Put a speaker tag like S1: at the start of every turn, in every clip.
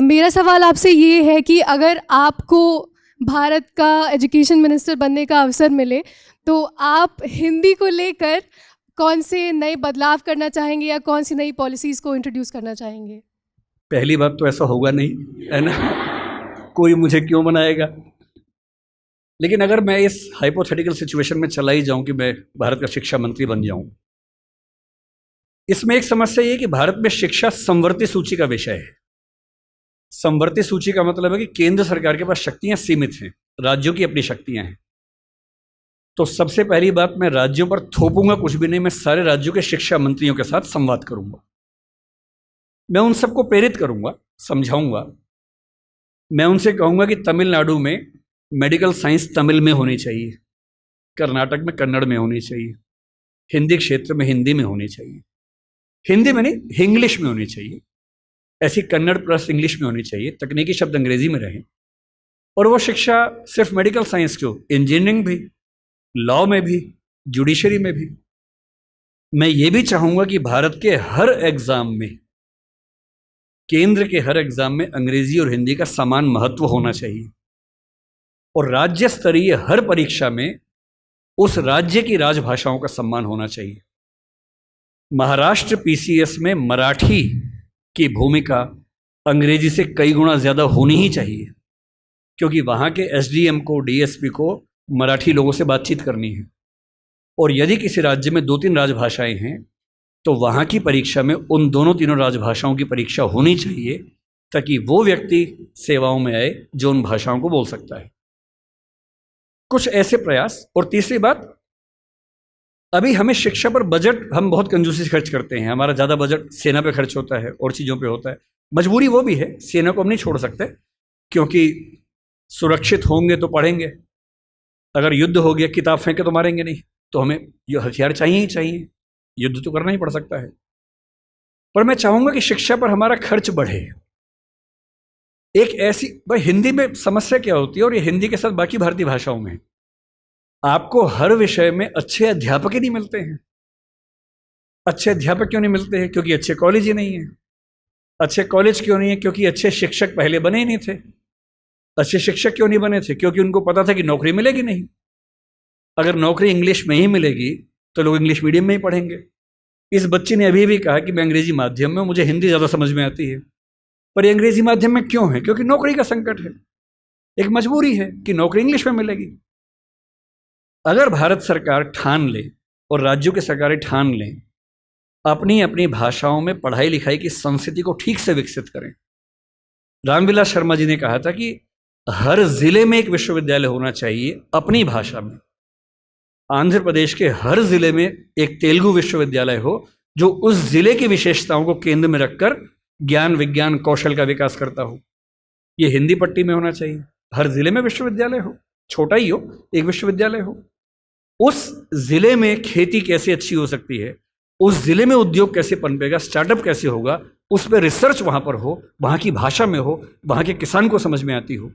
S1: मेरा सवाल आपसे ये है कि अगर आपको भारत का एजुकेशन मिनिस्टर बनने का अवसर मिले, तो आप हिंदी को लेकर कौन से नए बदलाव करना चाहेंगे या कौन सी नई पॉलिसीज़ को इंट्रोड्यूस करना चाहेंगे?
S2: पहली बात तो ऐसा होगा नहीं, है ना। कोई मुझे क्यों बनाएगा। लेकिन अगर मैं इस हाइपोथेटिकल सिचुएशन में चला ही जाऊं कि मैं भारत का शिक्षा मंत्री बन जाऊं, इसमें एक समस्या ये है कि भारत में शिक्षा समवर्ती सूची का विषय है। समवर्ती सूची का मतलब है कि केंद्र सरकार के पास शक्तियां सीमित हैं, राज्यों की अपनी शक्तियां हैं। तो सबसे पहली बात, मैं राज्यों पर थोपूंगा कुछ भी नहीं, मैं सारे राज्यों के शिक्षा मंत्रियों के साथ संवाद करूंगा। मैं उन सबको प्रेरित करूंगा, समझाऊंगा। मैं उनसे कहूंगा कि तमिलनाडु में मेडिकल साइंस तमिल में होनी चाहिए, कर्नाटक में कन्नड़ में होनी चाहिए, हिंदी क्षेत्र में हिंदी में होनी चाहिए, हिंदी में नहीं इंग्लिश में होनी चाहिए, ऐसी कन्नड़ प्लस इंग्लिश में होनी चाहिए, तकनीकी शब्द अंग्रेजी में रहें। और वो शिक्षा सिर्फ मेडिकल साइंस क्यों, इंजीनियरिंग भी, लॉ में भी, जुडिशरी में भी। मैं ये भी चाहूंगा कि भारत के हर एग्जाम में, केंद्र के हर एग्जाम में अंग्रेजी और हिंदी का समान महत्व होना चाहिए। और राज्य स्तरीय हर परीक्षा में उस राज्य की राजभाषाओं का सम्मान होना चाहिए। महाराष्ट्र पीसीएस में मराठी की भूमिका अंग्रेजी से कई गुना ज्यादा होनी ही चाहिए, क्योंकि वहां के एसडीएम को, डीएसपी को मराठी लोगों से बातचीत करनी है। और यदि किसी राज्य में 2-3 राजभाषाएं हैं, तो वहां की परीक्षा में उन दोनों तीनों राजभाषाओं की परीक्षा होनी चाहिए, ताकि वो व्यक्ति सेवाओं में आए जो उन भाषाओं को बोल सकता है। कुछ ऐसे प्रयास। और तीसरी बात, अभी हमें शिक्षा पर बजट हम बहुत कंजूसी से खर्च करते हैं। हमारा ज़्यादा बजट सेना पे खर्च होता है और चीज़ों पे होता है। मजबूरी वो भी है, सेना को हम नहीं छोड़ सकते, क्योंकि सुरक्षित होंगे तो पढ़ेंगे। अगर युद्ध हो गया, किताब फेंके तो मारेंगे नहीं, तो हमें ये हथियार चाहिए ही चाहिए, युद्ध तो करना ही पड़ सकता है। पर मैं चाहूंगा कि शिक्षा पर हमारा खर्च बढ़े। एक ऐसी भाई, हिंदी में समस्या क्या होती है, और ये हिंदी के साथ बाकी भारतीय भाषाओं में, आपको हर विषय में अच्छे अध्यापक ही नहीं मिलते हैं। अच्छे अध्यापक क्यों नहीं मिलते हैं? क्योंकि अच्छे कॉलेज ही नहीं है। अच्छे कॉलेज क्यों नहीं है? क्योंकि अच्छे शिक्षक पहले बने ही नहीं थे। अच्छे शिक्षक क्यों नहीं बने थे? क्योंकि उनको पता था कि नौकरी मिलेगी नहीं। अगर नौकरी इंग्लिश में ही मिलेगी तो लोग इंग्लिश मीडियम में ही पढ़ेंगे। इस बच्ची ने अभी भी कहा कि मैं अंग्रेजी माध्यम में, मुझे हिंदी ज़्यादा समझ में आती है। पर ये अंग्रेजी माध्यम में क्यों है? क्योंकि नौकरी का संकट है, एक मजबूरी है कि नौकरी इंग्लिश में मिलेगी। अगर भारत सरकार ठान ले और राज्यों की सरकारें ठान लें, अपनी अपनी भाषाओं में पढ़ाई लिखाई की संस्कृति को ठीक से विकसित करें। रामविलास शर्मा जी ने कहा था कि हर जिले में एक विश्वविद्यालय होना चाहिए अपनी भाषा में। आंध्र प्रदेश के हर जिले में एक तेलुगु विश्वविद्यालय हो, जो उस जिले की विशेषताओं को केंद्र में रखकर ज्ञान, विज्ञान, कौशल का विकास करता हो। ये हिंदी पट्टी में होना चाहिए। हर जिले में विश्वविद्यालय हो, छोटा ही हो, एक विश्वविद्यालय हो। उस जिले में खेती कैसे अच्छी हो सकती है, उस जिले में उद्योग कैसे पनपेगा, स्टार्टअप कैसे होगा, उस पर रिसर्च वहां पर हो, वहां की भाषा में हो, वहां के किसान को समझ में आती हो।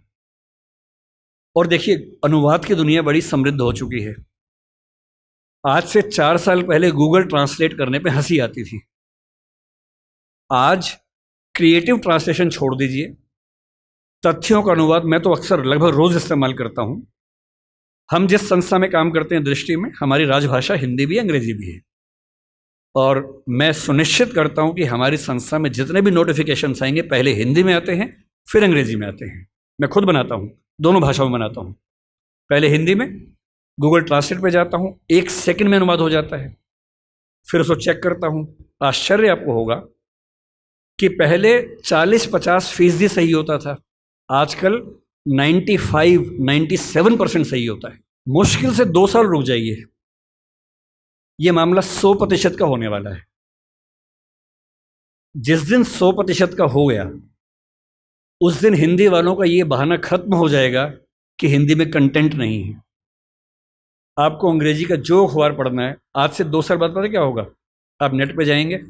S2: और देखिए, अनुवाद की दुनिया बड़ी समृद्ध हो चुकी है। आज से 4 साल पहले गूगल ट्रांसलेट करने पे हंसी आती थी। आज क्रिएटिव ट्रांसलेशन छोड़ दीजिए, तथ्यों का अनुवाद मैं तो अक्सर लगभग रोज इस्तेमाल करता हूं। हम जिस संस्था में काम करते हैं, दृष्टि में हमारी राजभाषा हिंदी भी है, अंग्रेजी भी है। और मैं सुनिश्चित करता हूं कि हमारी संस्था में जितने भी नोटिफिकेशंस आएंगे, पहले हिंदी में आते हैं, फिर अंग्रेजी में आते हैं। मैं खुद बनाता हूं, दोनों भाषाओं में बनाता हूं। पहले हिंदी में, गूगल ट्रांसलेट पे जाता हूं, 1 सेकंड में अनुवाद हो जाता है। फिर उसको चेक करता हूं। आश्चर्य आपको होगा कि पहले 40-50% सही होता था, आजकल 95-97% सही होता है। मुश्किल से 2 साल रुक जाइए, यह मामला 100% का होने वाला है। जिस दिन 100% का हो गया, उस दिन हिंदी वालों का यह बहाना खत्म हो जाएगा कि हिंदी में कंटेंट नहीं है। आपको अंग्रेजी का जो अखबार पढ़ना है, आज से 2 साल बाद पता क्या होगा? आप नेट पे जाएंगे,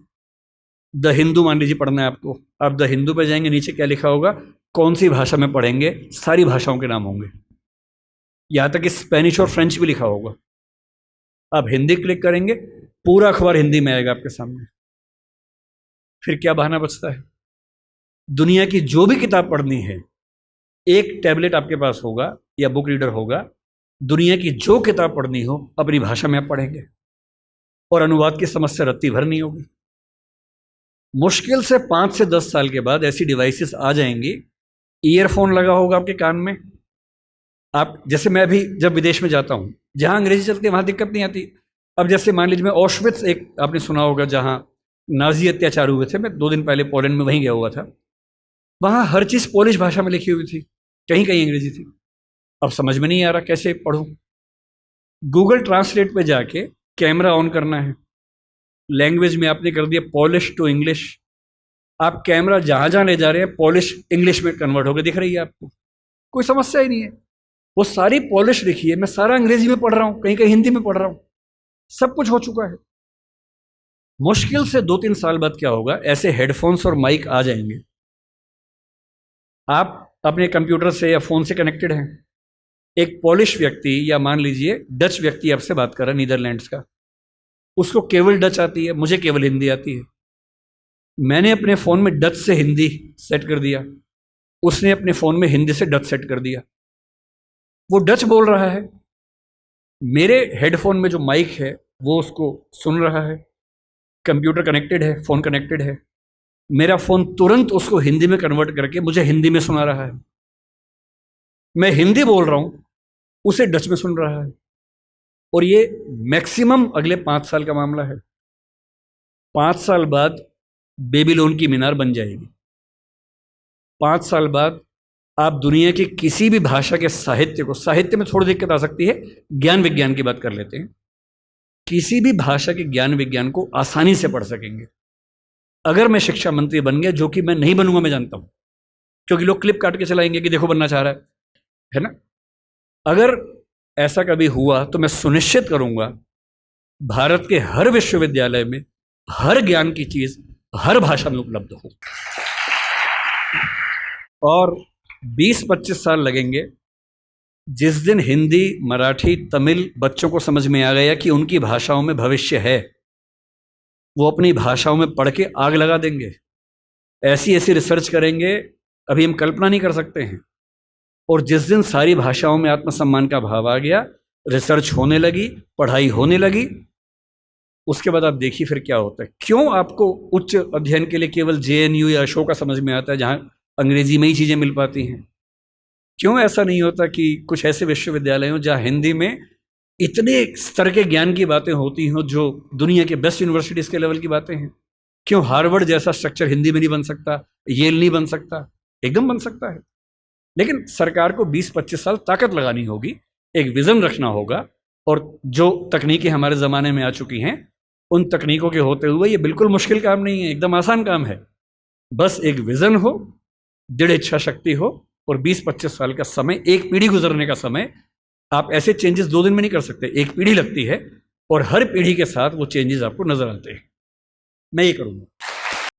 S2: द हिंदू मान लीजिए पढ़ना है आपको, आप द हिंदू पे जाएंगे, नीचे क्या लिखा होगा, कौन सी भाषा में पढ़ेंगे, सारी भाषाओं के नाम होंगे, यहां तक कि स्पेनिश और फ्रेंच भी लिखा होगा। आप हिंदी क्लिक करेंगे, पूरा अखबार हिंदी में आएगा आपके सामने। फिर क्या बहाना बचता है? दुनिया की जो भी किताब पढ़नी है, एक टैबलेट आपके पास होगा या बुक रीडर होगा, दुनिया की जो किताब पढ़नी हो अपनी भाषा में आप पढ़ेंगे और अनुवाद की समस्या रत्ती भर नहीं होगी। मुश्किल से 5 से 10 साल के बाद ऐसी डिवाइसेस आ जाएंगी, ईयरफोन लगा होगा आपके कान में, आप जैसे मैं भी जब विदेश में जाता हूँ जहाँ अंग्रेजी चलती है वहाँ दिक्कत नहीं आती। अब जैसे मान लीजिए मैं ऑशविट्स, एक आपने सुना होगा जहाँ नाजी अत्याचार हुए थे, मैं 2 दिन पहले पोलैंड में वहीं गया हुआ था, वहाँ हर चीज़ पोलिश भाषा में लिखी हुई थी, कहीं कहीं अंग्रेजी थी। अब समझ में नहीं आ रहा कैसे पढ़ूं। गूगल ट्रांसलेट पे जाके कैमरा ऑन करना है, लैंग्वेज में आपने कर दिया पॉलिश टू इंग्लिश, आप कैमरा जहाँ जहाँ ले जा रहे हैं पॉलिश इंग्लिश में कन्वर्ट होकर दिख रही है आपको, कोई समस्या ही नहीं है। वो सारी पॉलिश लिखी है, मैं सारा अंग्रेजी में पढ़ रहा हूँ, कहीं कहीं हिंदी में पढ़ रहा हूँ, सब कुछ हो चुका है। मुश्किल से 2-3 साल बाद क्या होगा, ऐसे हेडफोन्स और माइक आ जाएंगे, आप अपने कंप्यूटर से या फ़ोन से कनेक्टेड हैं, एक पॉलिश व्यक्ति या मान लीजिए डच व्यक्ति आपसे बात कर रहा है नीदरलैंड्स का, उसको केवल डच आती है, मुझे केवल हिंदी आती है। मैंने अपने फ़ोन में डच से हिंदी सेट कर दिया, उसने अपने फ़ोन में हिंदी से डच सेट कर दिया, वो डच बोल रहा है, मेरे हेडफोन में जो माइक है वो उसको सुन रहा है, कंप्यूटर कनेक्टेड है, फ़ोन कनेक्टेड है, मेरा फ़ोन तुरंत उसको हिंदी में कन्वर्ट करके मुझे हिंदी में सुना रहा है। मैं हिंदी बोल रहा हूँ, उसे डच में सुन रहा है। और ये मैक्सिमम अगले 5 साल का मामला है। 5 साल बाद बेबीलोन की मीनार बन जाएगी। 5 साल बाद आप दुनिया की किसी भी भाषा के साहित्य को, साहित्य में थोड़ी दिक्कत आ सकती है, ज्ञान विज्ञान की बात कर लेते हैं, किसी भी भाषा के ज्ञान विज्ञान को आसानी से पढ़ सकेंगे। अगर मैं शिक्षा मंत्री बन गया, जो कि मैं नहीं बनूंगा, मैं जानता हूं, क्योंकि लोग क्लिप काट के चलाएंगे कि देखो बनना चाह रहा है ना। अगर ऐसा कभी हुआ तो मैं सुनिश्चित करूंगा भारत के हर विश्वविद्यालय में हर ज्ञान की चीज हर भाषा में उपलब्ध हो। और 20-25 साल लगेंगे, जिस दिन हिंदी, मराठी, तमिल बच्चों को समझ में आ गया कि उनकी भाषाओं में भविष्य है, वो अपनी भाषाओं में पढ़ के आग लगा देंगे, ऐसी ऐसी रिसर्च करेंगे अभी हम कल्पना नहीं कर सकते हैं। और जिस दिन सारी भाषाओं में आत्मसम्मान का भाव आ गया, रिसर्च होने लगी, पढ़ाई होने लगी, उसके बाद आप देखिए फिर क्या होता है। क्यों आपको उच्च अध्ययन के लिए केवल JNU या अशोका समझ में आता है जहाँ अंग्रेजी में ही चीज़ें मिल पाती हैं? क्यों ऐसा नहीं होता कि कुछ ऐसे विश्वविद्यालय हों जहाँ हिंदी में इतने स्तर के ज्ञान की बातें होती हों जो दुनिया के बेस्ट यूनिवर्सिटीज़ के लेवल की बातें हैं? क्यों हार्वर्ड जैसा स्ट्रक्चर हिंदी में नहीं बन सकता, येल नहीं बन सकता? एकदम बन सकता है। लेकिन सरकार को 20-25 साल ताकत लगानी होगी, एक विज़न रखना होगा, और जो तकनीकें हमारे ज़माने में आ चुकी हैं उन तकनीकों के होते हुए ये बिल्कुल मुश्किल काम नहीं है, एकदम आसान काम है। बस एक विज़न हो, दृढ़ इच्छा शक्ति हो, और 20-25 साल का समय, एक पीढ़ी गुजरने का समय। आप ऐसे चेंजेस 2 दिन में नहीं कर सकते, एक पीढ़ी लगती है, और हर पीढ़ी के साथ वो चेंजेस आपको नजर आते हैं। मैं ये करूँगा।